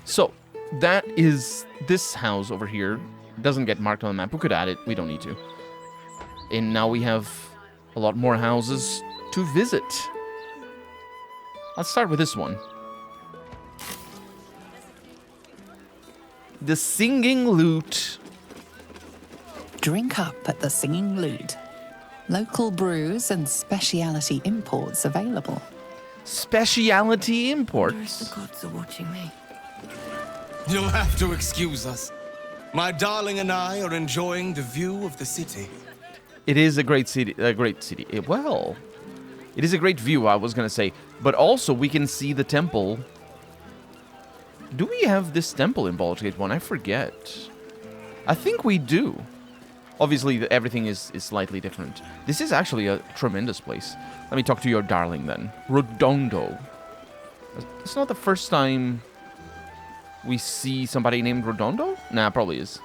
So, that is this house over here. Doesn't get marked on the map. We could add it. We don't need to. And now we have a lot more houses to visit. Let's start with this one. The Singing Lute. Drink up at the Singing Lute. Local brews and specialty imports available. Specialty imports? The gods are watching me. You'll have to excuse us. My darling and I are enjoying the view of the city. It is a great city. Well, it is a great view, I was going to say. But also, we can see the temple. Do we have this temple in Baldur's Gate 1? I forget. I think we do. Obviously, everything is slightly different. This is actually a tremendous place. Let me talk to your darling, then. Redondo. It's not the first time we see somebody named Redondo? Nah, probably is.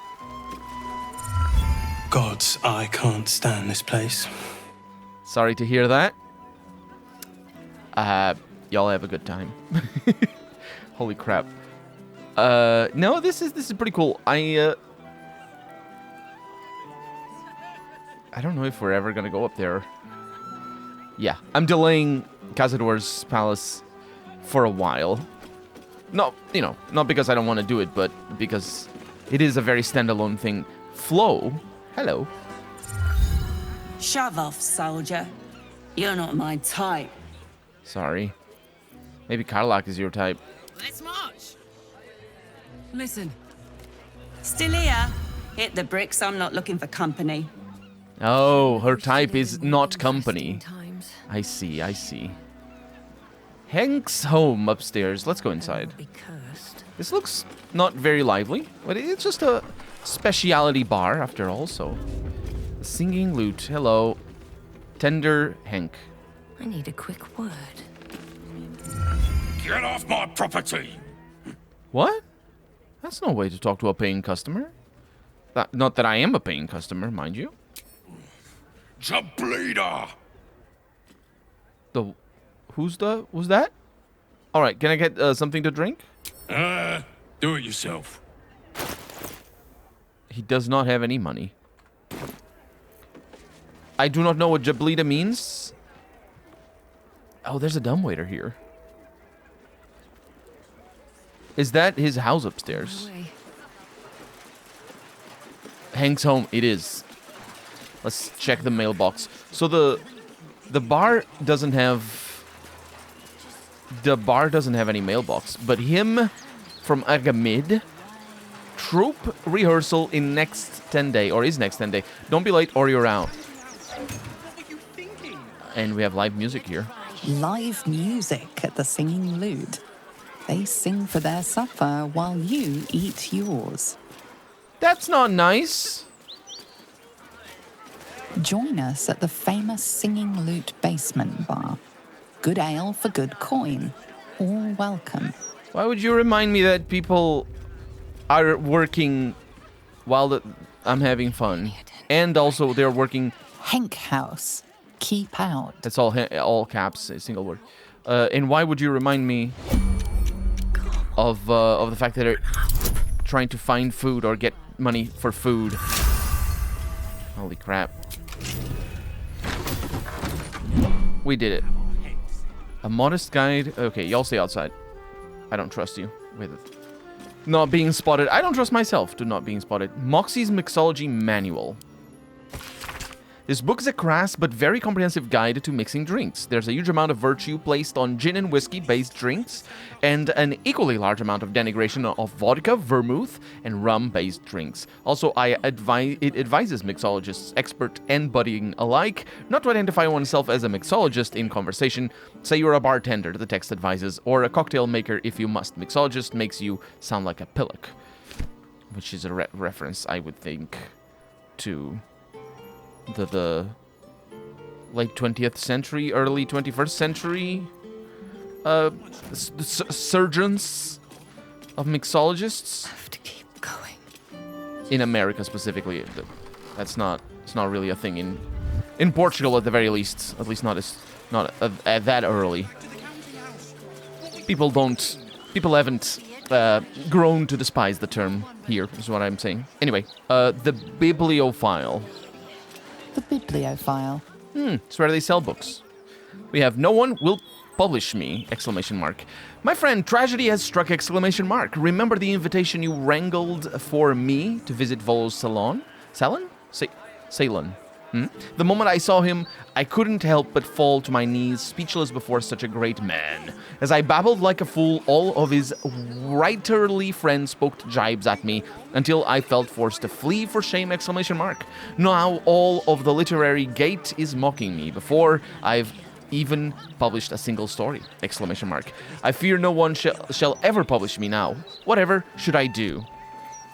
Gods, I can't stand this place. Sorry to hear that. Y'all have a good time. Holy crap. No, this is pretty cool. I don't know if we're ever gonna go up there. Yeah, I'm delaying Cazador's Palace for a while. No, not because I don't want to do it, but because it is a very standalone thing. Flo, hello. Shove off, soldier. You're not my type. Sorry. Maybe Karlak is your type. Let's march. Listen. Still here? Hit the bricks. I'm not looking for company. Oh, her type is not company. I see. Hank's home upstairs. Let's go inside. This looks not very lively, but it's just a specialty bar after all, so. Singing Lute. Hello. Tender Hank. I need a quick word. Get off my property! What? That's no way to talk to a paying customer. Not that I am a paying customer, mind you. The bleeder! Who's that? Alright, can I get something to drink? Do it yourself. He does not have any money. I do not know what Jablita means. Oh, there's a dumbwaiter here. Is that his house upstairs? Hank's home, it is. Let's check the mailbox. So the bar doesn't have any mailbox, but him from Agamid, troop rehearsal in next 10 day, or is next 10 day. Don't be late or you're out. And we have live music here. Live music at the Singing Lute. They sing for their supper while you eat yours. That's not nice. Join us at the famous Singing Lute basement bar. Good ale for good coin. All welcome. Why would you remind me that people are working while I'm having fun? And also they're working... Hank House. Keep out. That's all caps, a single word. And why would you remind me of the fact that they're trying to find food or get money for food? Holy crap. We did it. A modest guide. Okay, y'all stay outside. I don't trust you with not being spotted. I don't trust myself to not being spotted. Moxie's Mixology Manual. This book is a crass but very comprehensive guide to mixing drinks. There's a huge amount of virtue placed on gin and whiskey-based drinks, and an equally large amount of denigration of vodka, vermouth, and rum-based drinks. Also, it advises mixologists, expert and budding alike, not to identify oneself as a mixologist in conversation. Say you're a bartender, the text advises, or a cocktail maker if you must. Mixologist makes you sound like a pillock, which is a reference, I would think, to the late 20th century, early 21st century surgeons of mixologists. I have to keep going. In America specifically. It's not really a thing in Portugal at the very least. At least not at that early. People haven't grown to despise the term here, is what I'm saying. Anyway, the bibliophile. The bibliophile. It's where they sell books. We have no one will publish me, exclamation mark. My friend, tragedy has struck, exclamation mark. Remember the invitation you wrangled for me to visit Volo's salon? Salon? Salon. The moment I saw him, I couldn't help but fall to my knees, speechless before such a great man. As I babbled like a fool, all of his writerly friends poked jibes at me, until I felt forced to flee for shame, exclamation mark. Now all of the literary gate is mocking me, before I've even published a single story, exclamation mark. I fear no one shall ever publish me now. Whatever should I do?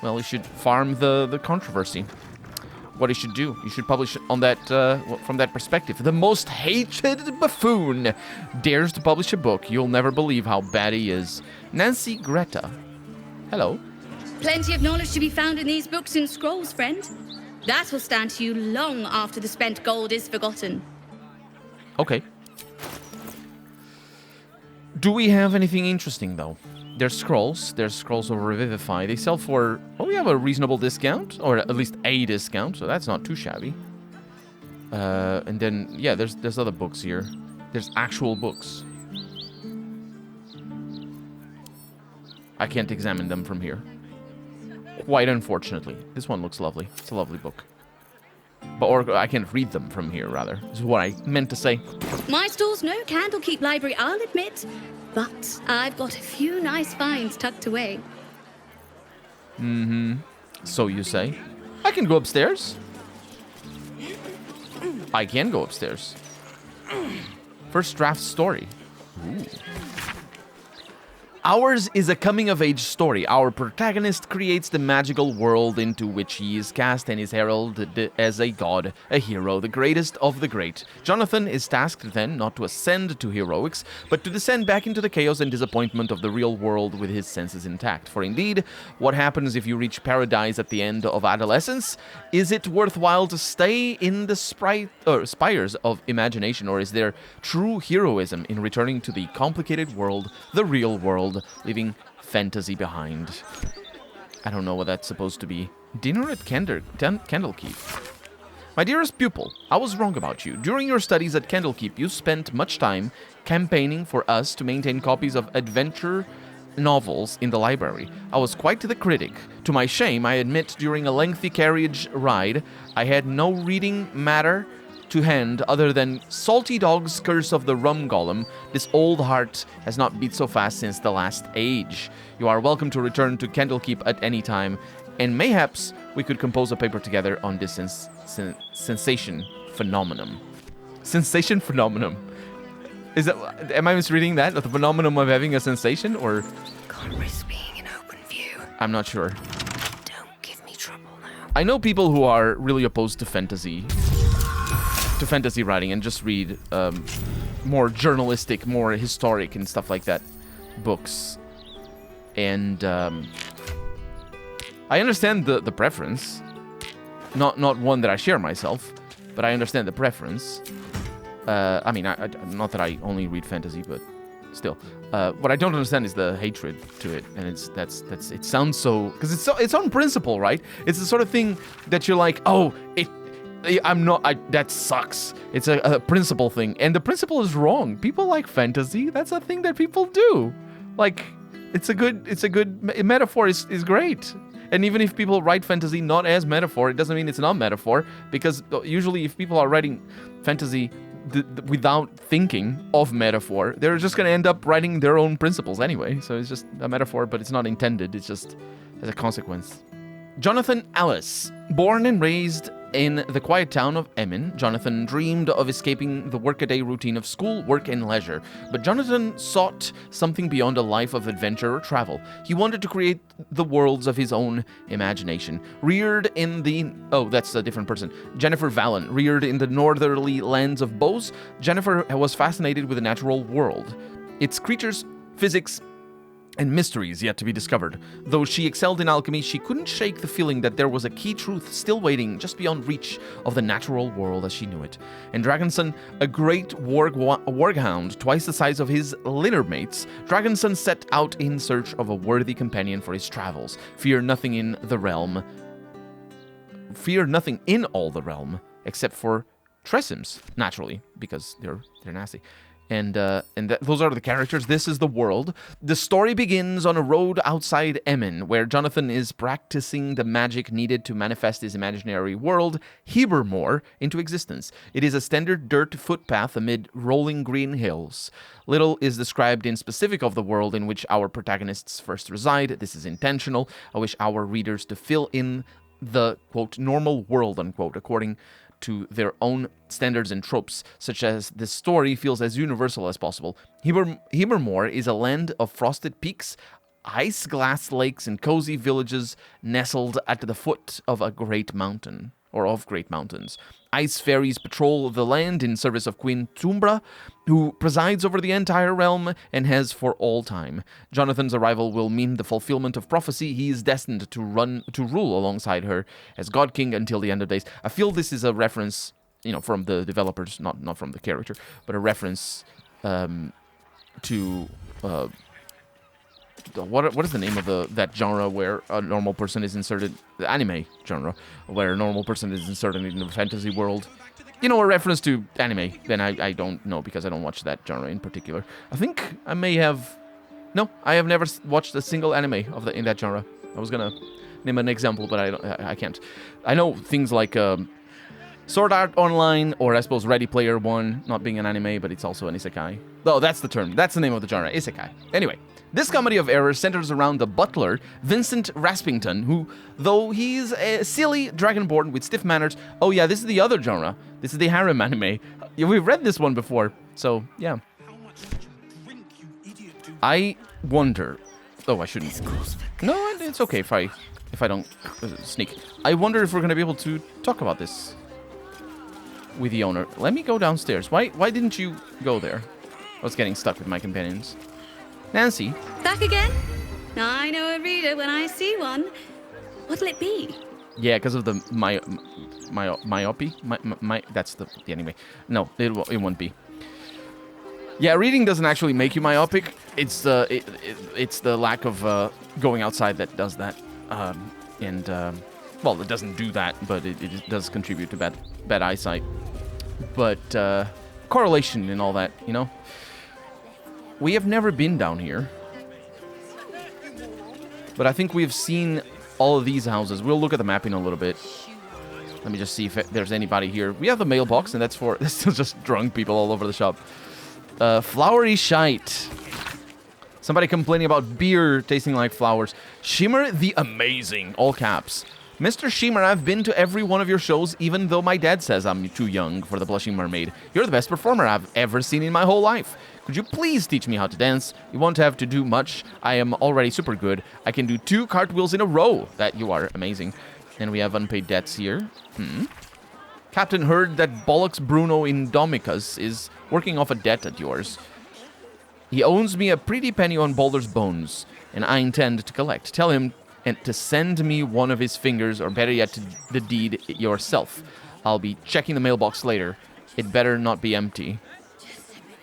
Well, you should farm the controversy. What you should do, you should publish on that, from that perspective. The most hated buffoon dares to publish a book. You'll never believe how bad he is. Nancy Greta. Hello. Plenty of knowledge to be found in these books and scrolls, friend. That will stand to you long after the spent gold is forgotten. Okay. Do we have anything interesting, though? There's scrolls of Revivify. They sell for, well, we have a reasonable discount, or at least a discount, so that's not too shabby. And then, yeah, there's other books here. There's actual books. I can't examine them from here. Quite unfortunately. This one looks lovely. It's a lovely book. Or I can't read them from here, rather. This is what I meant to say. My store's no Candlekeep library, I'll admit. But I've got a few nice finds tucked away. So you say? I can go upstairs. I can go upstairs. First draft story. Ooh. Ours is a coming-of-age story. Our protagonist creates the magical world into which he is cast and is heralded as a god, a hero, the greatest of the great. Jonathan is tasked then not to ascend to heroics, but to descend back into the chaos and disappointment of the real world with his senses intact. For indeed, what happens if you reach paradise at the end of adolescence? Is it worthwhile to stay in the spires of imagination, or is there true heroism in returning to the complicated world, the real world, leaving fantasy behind? I don't know what that's supposed to be. Dinner at Candlekeep. My dearest pupil, I was wrong about you. During your studies at Candlekeep, you spent much time campaigning for us to maintain copies of adventure novels in the library. I was quite the critic. To my shame, I admit during a lengthy carriage ride, I had no reading matter to hand other than Salty Dog's Curse of the Rum Golem. This old heart has not beat so fast since the last age. You are welcome to return to Candlekeep at any time, and mayhaps we could compose a paper together on this sensation phenomenon. Sensation phenomenon. Is that? Am I misreading that? The phenomenon of having a sensation, or? Can't risk being in open view. I'm not sure. Don't give me trouble now. I know people who are really opposed to fantasy writing and just read more journalistic, more historic and stuff like that books. And I understand the preference. Not one that I share myself, but I understand the preference. I mean, not that I only read fantasy, but still. What I don't understand is the hatred to it, and it sounds so, because it's on principle, right? It's the sort of thing that you're like, oh, that sucks. It's a principle thing, and the principle is wrong. People like fantasy. That's a thing that people do. Like, it's a good metaphor is great. And even if people write fantasy not as metaphor, it doesn't mean it's not metaphor, because usually if people are writing fantasy without thinking of metaphor, they're just going to end up writing their own principles anyway. So it's just a metaphor, but it's not intended. It's just as a consequence. Jonathan Alice. Born and raised in the quiet town of Emin, Jonathan dreamed of escaping the workaday routine of school, work, and leisure. But Jonathan sought something beyond a life of adventure or travel. He wanted to create the worlds of his own imagination. Reared in the... Oh, that's a different person. Jennifer Vallon. Reared in the northerly lands of Bose, Jennifer was fascinated with the natural world. Its creatures, physics, and mysteries yet to be discovered. Though she excelled in alchemy, she couldn't shake the feeling that there was a key truth still waiting just beyond reach of the natural world as she knew it. And Dragonson, a great warghound twice the size of his litter mates, Dragonson set out in search of a worthy companion for his travels. Fear nothing in all the realm, except for Tressims, naturally, because they're nasty. And those are the characters. This is the world. The story begins on a road outside Emmen, where Jonathan is practicing the magic needed to manifest his imaginary world, Hebermore, into existence. It is a standard dirt footpath amid rolling green hills. Little is described in specific of the world in which our protagonists first reside. This is intentional. I wish our readers to fill in the, quote, normal world, unquote, according to their own standards and tropes, such as this story feels as universal as possible. Hebermore is a land of frosted peaks, ice glass lakes, and cozy villages nestled at the foot of a great mountain, or of great mountains. Ice fairies patrol the land in service of Queen Tumbra, who presides over the entire realm and has for all time. Jonathan's arrival will mean the fulfillment of prophecy. He is destined to rule alongside her as God King until the end of days. I feel this is a reference, from the developers, not from the character, but a reference to what is the name of that genre where a normal person is inserted? The anime genre, where a normal person is inserted into the fantasy world. A reference to anime. Then I don't know because I don't watch that genre in particular. I think I may have. No, I have never watched a single anime in that genre. I was gonna name an example, but I can't. I know things like Sword Art Online, or I suppose Ready Player One, not being an anime, but it's also an isekai. Oh, that's the term. That's the name of the genre, isekai. Anyway. This comedy of errors centers around the butler, Vincent Raspington, who, though he's a silly dragonborn with stiff manners... Oh yeah, this is the other genre. This is the harem anime. We've read this one before, so yeah. I wonder... Oh, I shouldn't... No, it's okay if I don't sneak. I wonder if we're going to be able to talk about this with the owner. Let me go downstairs. Why didn't you go there? I was getting stuck with my companions. Nancy. Back again? I know a reader when I see one. What'll it be? Yeah, because of the myopy. That's the anyway. No, it won't be. Yeah, reading doesn't actually make you myopic. It's the lack of going outside that does that. Well, it doesn't do that, but it does contribute to bad eyesight. But correlation and all that, We have never been down here. But I think we've seen all of these houses. We'll look at the mapping a little bit. Let me just see if there's anybody here. We have the mailbox, and that's still just drunk people all over the shop. Flowery shite. Somebody complaining about beer tasting like flowers. Shimmer the Amazing, all caps. Mr. Shimmer, I've been to every one of your shows, even though my dad says I'm too young for the Blushing Mermaid. You're the best performer I've ever seen in my whole life. Could you please teach me how to dance? You won't have to do much. I am already super good. I can do 2 cartwheels in a row. That you are amazing. And we have unpaid debts here. Captain heard that Bollocks Bruno in Domicus is working off a debt at yours. He owes me a pretty penny on Baldur's bones, and I intend to collect. Tell him to send me one of his fingers, or better yet, the deed yourself. I'll be checking the mailbox later. It better not be empty.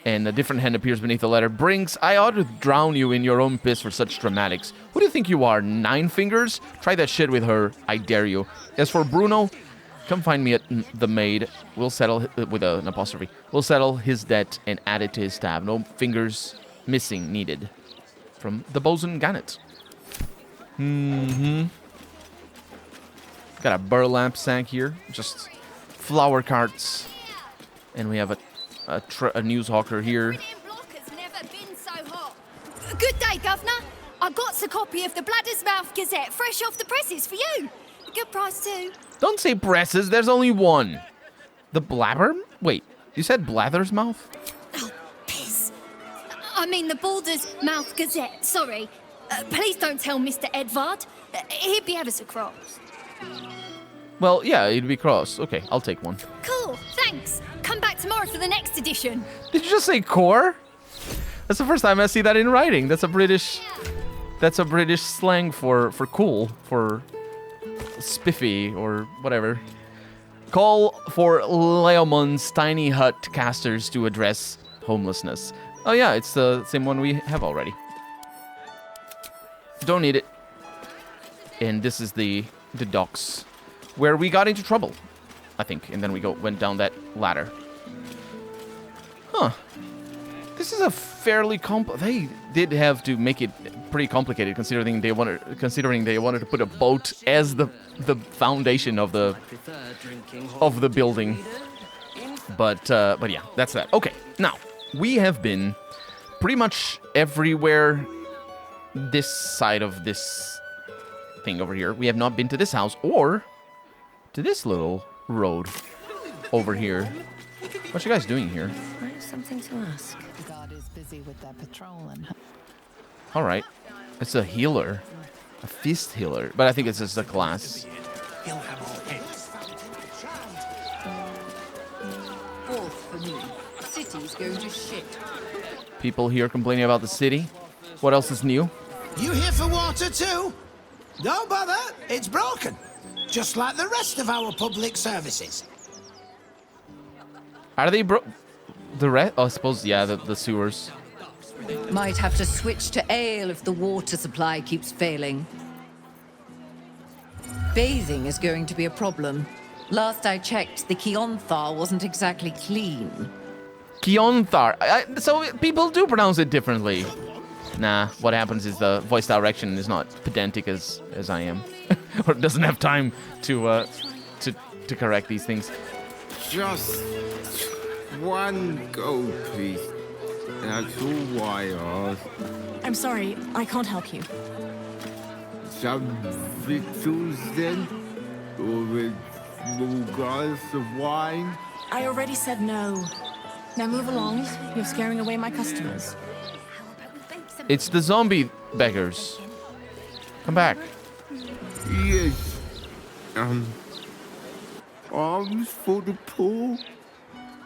And a different hand appears beneath the letter. Brinks, I ought to drown you in your own piss for such dramatics. Who do you think you are, 9 fingers? Try that shit with her, I dare you. As for Bruno, come find me at the maid. We'll settle, with an apostrophe, we'll settle his debt and add it to his tab. No fingers missing needed. From the Bosun Gannet. Got a burlap sack here. Just flower carts. And we have a news hawker here. Good day, Governor. I got a copy of the Bladder's Mouth Gazette fresh off the presses for you. A good price too. Don't say presses, there's only one. The Blabber? Wait, you said Blather's Mouth? Oh, piss. I mean the Balder's Mouth Gazette, sorry. Please don't tell Mr. Edvard. He'd be ever so cross. Well, yeah, it'd be cross. Okay, I'll take one. Cool, thanks. Come back tomorrow for the next edition. Did you just say core? That's the first time I see that in writing. That's a British That's a British slang for cool, for spiffy, or whatever. Call for Leomund's tiny hut casters to address homelessness. Oh yeah, it's the same one we have already. Don't need it. And this is the docks where we got into trouble, I think, and then we went down that ladder. Huh. This is a fairly they did have to make it pretty complicated considering they wanted to put a boat as the foundation of the building. But yeah, that's that. Okay. Now, we have been pretty much everywhere this side of this thing over here. We have not been to this house or to this little road over here. What you guys doing here? I have something to ask. The guard is busy with their patrol and... All right. It's a healer. A fist healer. But I think it's just a class. He'll have all heads. Fourth for me. City's going to shit. People here complaining about the city. What else is new? You here for water too? Don't bother, it's broken. Just like the rest of our public services. Are they the rest? Oh, I suppose, yeah, the sewers. Might have to switch to ale if the water supply keeps failing. Bathing is going to be a problem. Last I checked, the Keonthar wasn't exactly clean. Keonthar. So people do pronounce it differently. Nah, what happens is the voice direction is not pedantic as I am. Or doesn't have time to correct these things. Just one gold piece. That's all I ask. I'm sorry, I can't help you. Some victuals then? Or a small glass of wine? I already said no. Now move along. You're scaring away my customers. It's the zombie beggars. Come back. Yes. Arms for the poor?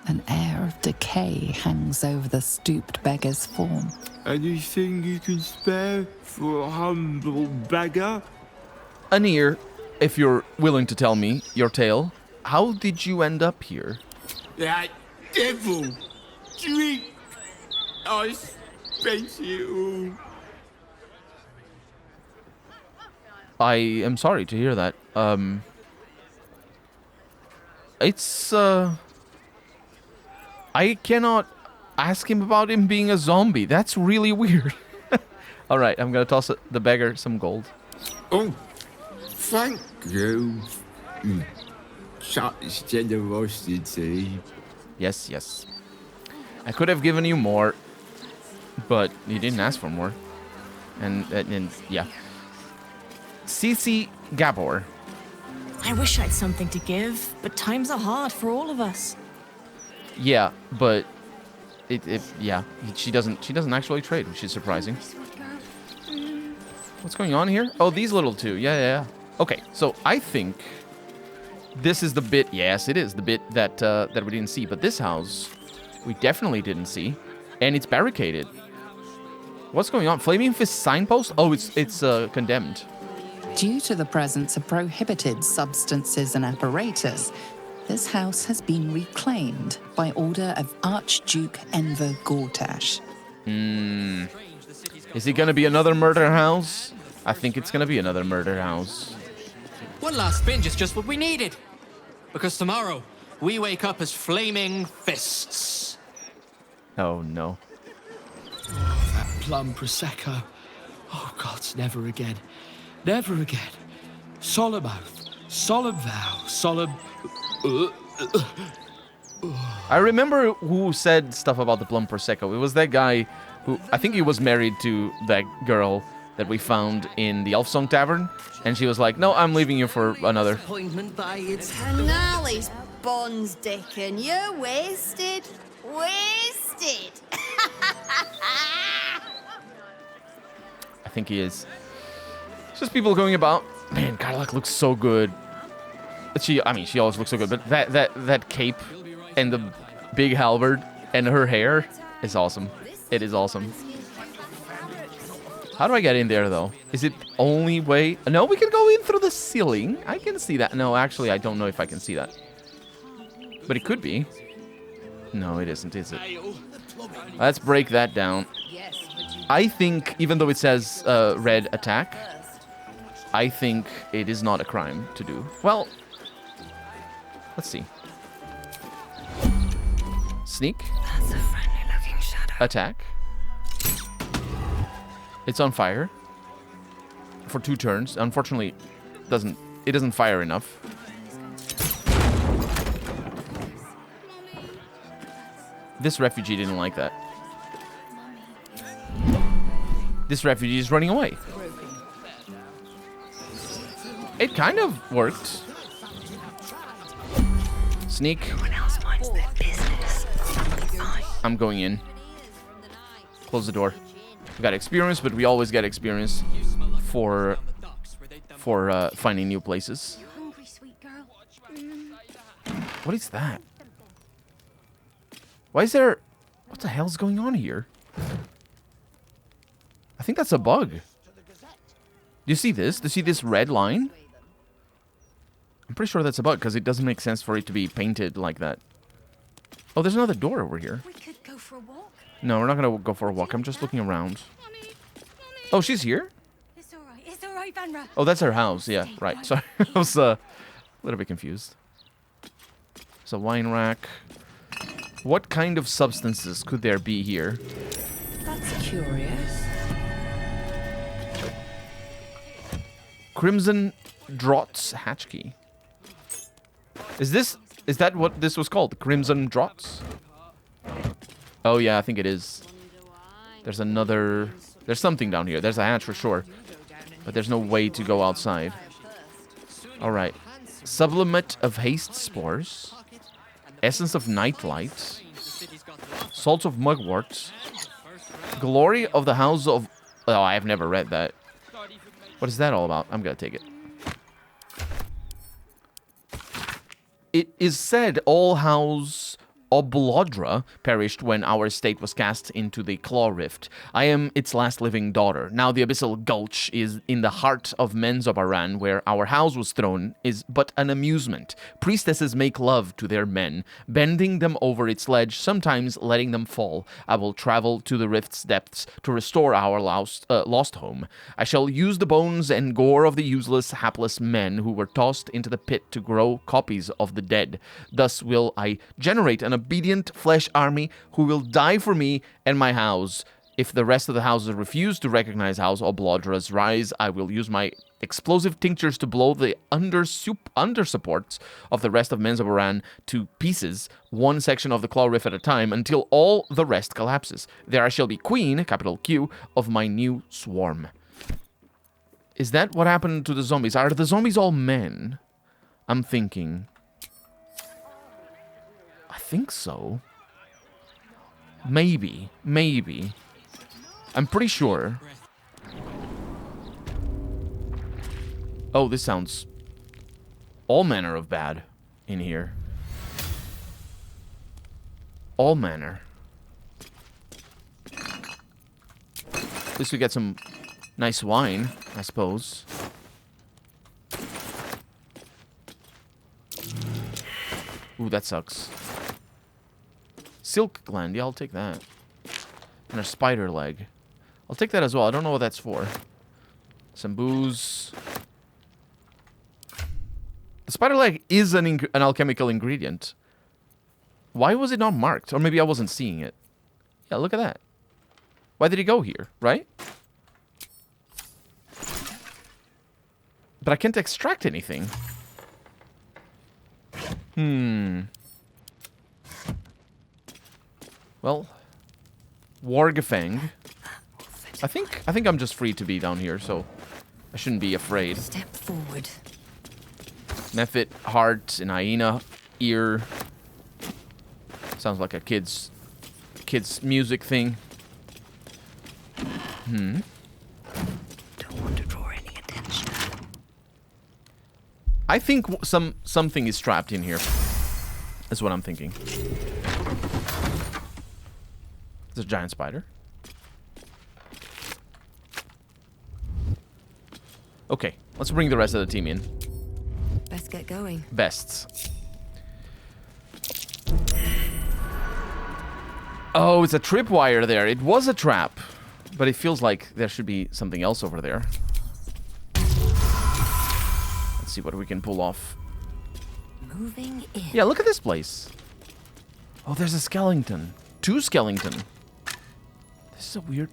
An air of decay hangs over the stooped beggar's form. Anything you can spare for a humble beggar? An ear, if you're willing to tell me your tale. How did you end up here? That devil! Drink! I spent it all. I am sorry to hear that. It's, I cannot ask him about him being a zombie. That's really weird. All right, I'm gonna toss the beggar some gold. Oh, thank you. Such generosity. Yes, yes. I could have given you more, but you didn't ask for more. And yeah. Cici Gabor. I wish I'd something to give, but times are hard for all of us. Yeah, but she doesn't actually trade, which is surprising. What's going on here? Oh, these little two. Yeah. Okay, so I think this is the bit. Yes, it is the bit that we didn't see. But this house, we definitely didn't see, and it's barricaded. What's going on? Flaming Fist signpost? Oh, it's condemned. Due to the presence of prohibited substances and apparatus, this house has been reclaimed by order of Archduke Enver Gortash. Is it going to be another murder house? I think it's going to be another murder house. One last binge is just what we needed. Because tomorrow, we wake up as flaming fists. Oh, no. Oh, that plum Prosecco. Oh, gods, never again. Never again. Solemn oath, solemn vow, solemn... I remember who said stuff about the plum Prosecco. It was that guy who, I think he was married to that girl that we found in the Elf Song Tavern. And she was like, no, I'm leaving you for another. Appointment by its... Now he's bonds, Dickon. You're wasted. Wasted. I think he is. It's just people going about. Man, Karlach looks so good. She always looks so good. But that cape and the big halberd and her hair is awesome. It is awesome. How do I get in there, though? Is it only way... No, we can go in through the ceiling. I can see that. No, actually, I don't know if I can see that. But it could be. No, it isn't, is it? Let's break that down. I think, even though it says red attack, I think it is not a crime to do. Well, let's see. Sneak. That's a friendly-looking shadow. Attack. It's on fire for 2 turns. Unfortunately, it doesn't fire enough. This refugee didn't like that. This refugee is running away. It kind of worked. Sneak. No one else minds their business. I'm going in. Close the door. We got experience, but we always get experience for finding new places. What is that? Why is there... What the hell's going on here? I think that's a bug. Do you see this? Do you see this red line? I'm pretty sure that's a bug, because it doesn't make sense for it to be painted like that. Oh, there's another door over here. We could go for a walk. No, we're not going to go for a walk. I'm just looking around. Oh, she's here? It's all right, Vanra. Oh, that's her house. Yeah, right. Sorry, I was a little bit confused. It's a wine rack. What kind of substances could there be here? That's curious. Crimson Draughts hatch key. Is that what this was called? Crimson Draughts? Oh yeah, I think it is. There's something down here. There's a hatch for sure. But there's no way to go outside. Alright. Sublimate of haste spores. Essence of nightlight. Salt of mugwort. Glory of the house of... Oh, I have never read that. What is that all about? I'm gonna take it. It is said all house Oblodra perished when our estate was cast into the Claw Rift. I am its last living daughter. Now the Abyssal Gulch is in the heart of Menzoberran, where our house was thrown, is but an amusement. Priestesses make love to their men, bending them over its ledge, sometimes letting them fall. I will travel to the rift's depths to restore our lost home. I shall use the bones and gore of the useless, hapless men who were tossed into the pit to grow copies of the dead. Thus will I generate an obedient flesh army who will die for me and my house. If the rest of the houses refuse to recognize House Oblodra's rise, I will use my explosive tinctures to blow the under supports of the rest of Menzoberran to pieces, one section of the Claw Rift at a time, until all the rest collapses. There I shall be queen, capital Q, of my new swarm. Is that what happened to the zombies? Are the zombies all men? I'm thinking... I think so. Maybe. I'm pretty sure. Oh, this sounds... all manner of bad in here. All manner. At least we get some nice wine, I suppose. Ooh, that sucks. Silk gland, yeah, I'll take that. And a spider leg. I'll take that as well. I don't know what that's for. Some booze. The spider leg is an alchemical ingredient. Why was it not marked? Or maybe I wasn't seeing it. Yeah, look at that. Why did he go here, right? But I can't extract anything. Well, Wargafang. I think I'm just free to be down here, so I shouldn't be afraid. Step forward. Mephit, heart, and hyena ear. Sounds like a kid's music thing. Don't want to draw any attention. I think something is trapped in here. That's what I'm thinking. It's a giant spider. Okay, let's bring the rest of the team in. Best get going. Bests. Oh, it's a tripwire there. It was a trap. But it feels like there should be something else over there. Let's see what we can pull off. Moving in. Yeah, look at this place. Oh, there's a skeleton. 2 skeleton. This is a weird...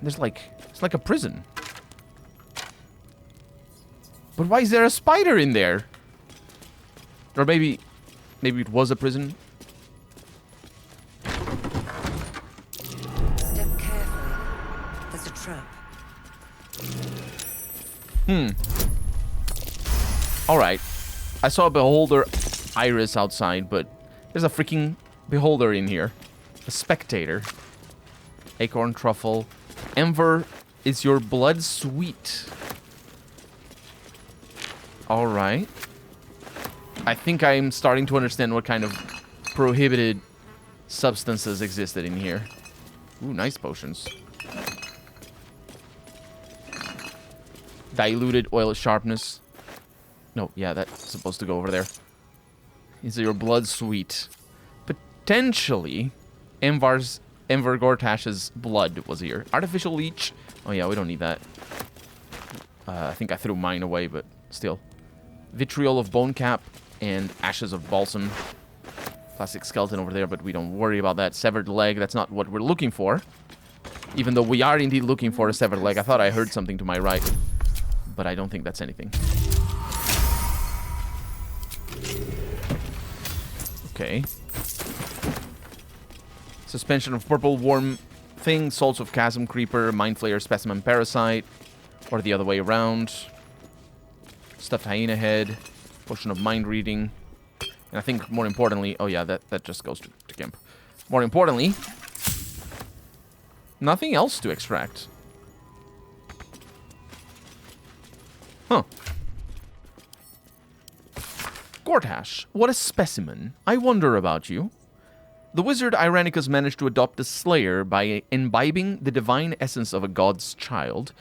There's like... It's like a prison. But why is there a spider in there? Or maybe it was a prison. Step carefully. There's a trap. Alright. I saw a beholder iris outside, but there's a freaking beholder in here. A spectator. Acorn truffle. Enver, is your blood sweet? Alright. I think I'm starting to understand what kind of prohibited substances existed in here. Ooh, nice potions. Diluted oil sharpness. No, yeah, that's supposed to go over there. Is your blood sweet? Potentially, Enver Gortash's blood was here. Artificial leech. Oh yeah, we don't need that. I think I threw mine away, but still. Vitriol of bone cap and ashes of balsam. Classic skeleton over there, but we don't worry about that. Severed leg, that's not what we're looking for. Even though we are indeed looking for a severed leg. I thought I heard something to my right, but I don't think that's anything. Okay. Suspension of purple worm thing, salts of chasm creeper, mind flayer specimen parasite, or the other way around. Stuffed hyena head, potion of mind reading, and I think more importantly, oh yeah, that just goes to Gimp. More importantly, nothing else to extract. Huh. Gortash, what a specimen. I wonder about you. The wizard Irenicus managed to adopt the Slayer by imbibing the divine essence of a god's child,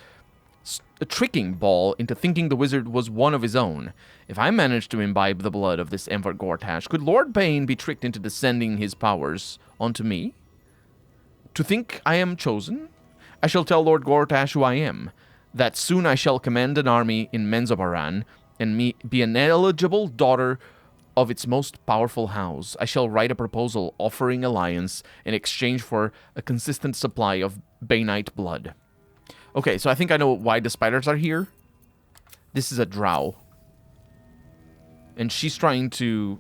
tricking Ball into thinking the wizard was one of his own. If I managed to imbibe the blood of this Enver Gortash, could Lord Bane be tricked into descending his powers onto me? To think I am chosen? I shall tell Lord Gortash who I am, that soon I shall command an army in Menzoberran, and be an eligible daughter of its most powerful house. I shall write a proposal offering alliance in exchange for a consistent supply of Banite blood. Okay, so I think I know why the spiders are here. This is a drow. And she's trying to...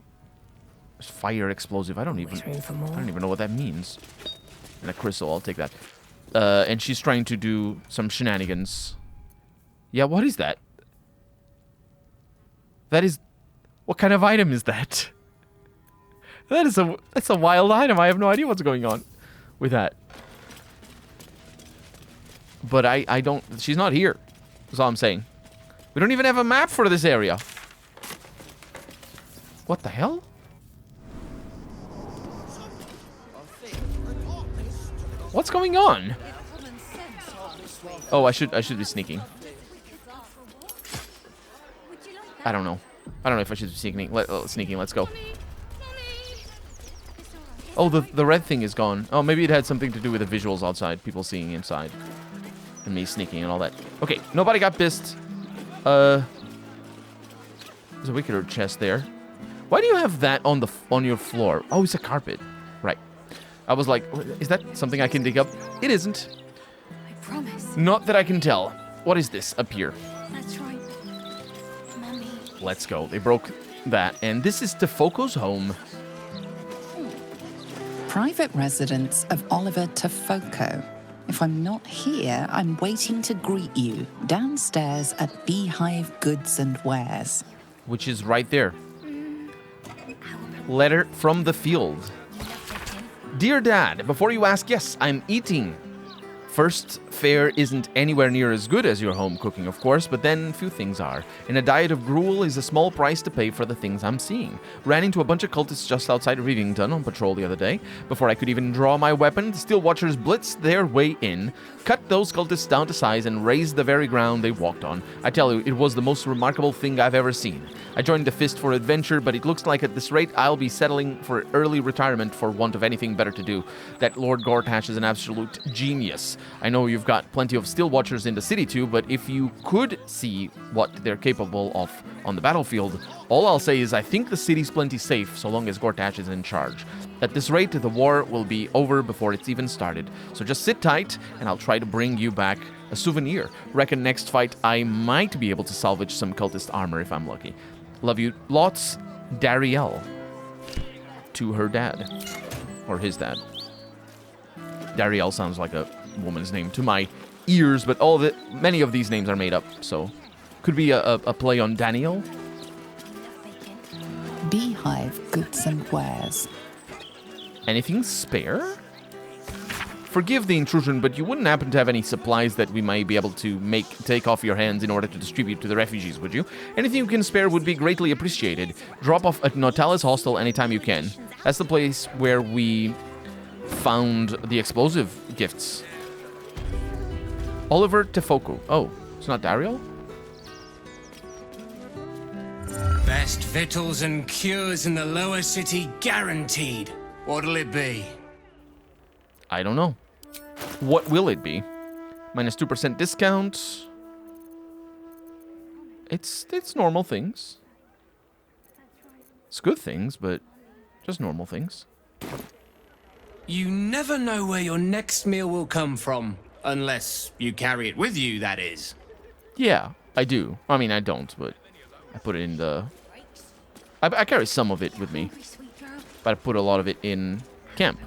Fire explosive. I don't even know what that means. And a crystal, I'll take that. And she's trying to do some shenanigans. Yeah, what is that? That is... What kind of item is that? That's a wild item. I have no idea what's going on with that. But I don't... She's not here. That's all I'm saying. We don't even have a map for this area. What the hell? What's going on? Oh, I should be sneaking. I don't know. I don't know if I should be sneaking. Sneaking. Let's go. Oh, the red thing is gone. Oh, maybe it had something to do with the visuals outside. People seeing inside. And me sneaking and all that. Okay, nobody got pissed. There's a wickeder chest there. Why do you have that on your floor? Oh, it's a carpet. Right. I was like, is that something I can dig up? It isn't. I promise. Not that I can tell. What is this up here? That's right. Mummy. Let's go. They broke that. And this is Tefoko's home. Private residence of Oliver Tefoko. If I'm not here, I'm waiting to greet you downstairs at Beehive Goods and Wares. Which is right there. Letter from the field. Dear Dad, before you ask, yes, I'm eating. First fare isn't anywhere near as good as your home cooking, of course, but then few things are. And a diet of gruel is a small price to pay for the things I'm seeing. Ran into a bunch of cultists just outside Rivington on patrol the other day. Before I could even draw my weapon, the Steel Watchers blitzed their way in, cut those cultists down to size, and razed the very ground they walked on. I tell you, it was the most remarkable thing I've ever seen. I joined the Fist for adventure, but it looks like at this rate I'll be settling for early retirement for want of anything better to do. That Lord Gortash is an absolute genius. I know you've got plenty of Steel Watchers in the city too, but if you could see what they're capable of on the battlefield, all I'll say is I think the city's plenty safe so long as Gortash is in charge. At this rate, the war will be over before it's even started. So just sit tight, and I'll try to bring you back a souvenir. Reckon next fight I might be able to salvage some cultist armor if I'm lucky. Love you lots, Dariel. To her dad. Or his dad. Dariel sounds like a woman's name to my ears, but many of these names are made up, so could be a play on Daniel. Beehive goods and wares. Anything spare? Forgive the intrusion, but you wouldn't happen to have any supplies that we might be able to take off your hands in order to distribute to the refugees, would you? Anything you can spare would be greatly appreciated. Drop off at Nautalis Hostel anytime you can. That's the place where we found the explosive gifts. Oliver Tefoku. Oh, it's not Dariel? Best victuals and cures in the lower city guaranteed. What'll it be? I don't know. What will it be? Minus 2% discount. It's normal things. It's good things, but just normal things. You never know where your next meal will come from. Unless you carry it with you, that is. Yeah, I do. I mean, I don't, but I put it in the... I carry some of it with me. But I put a lot of it in camp.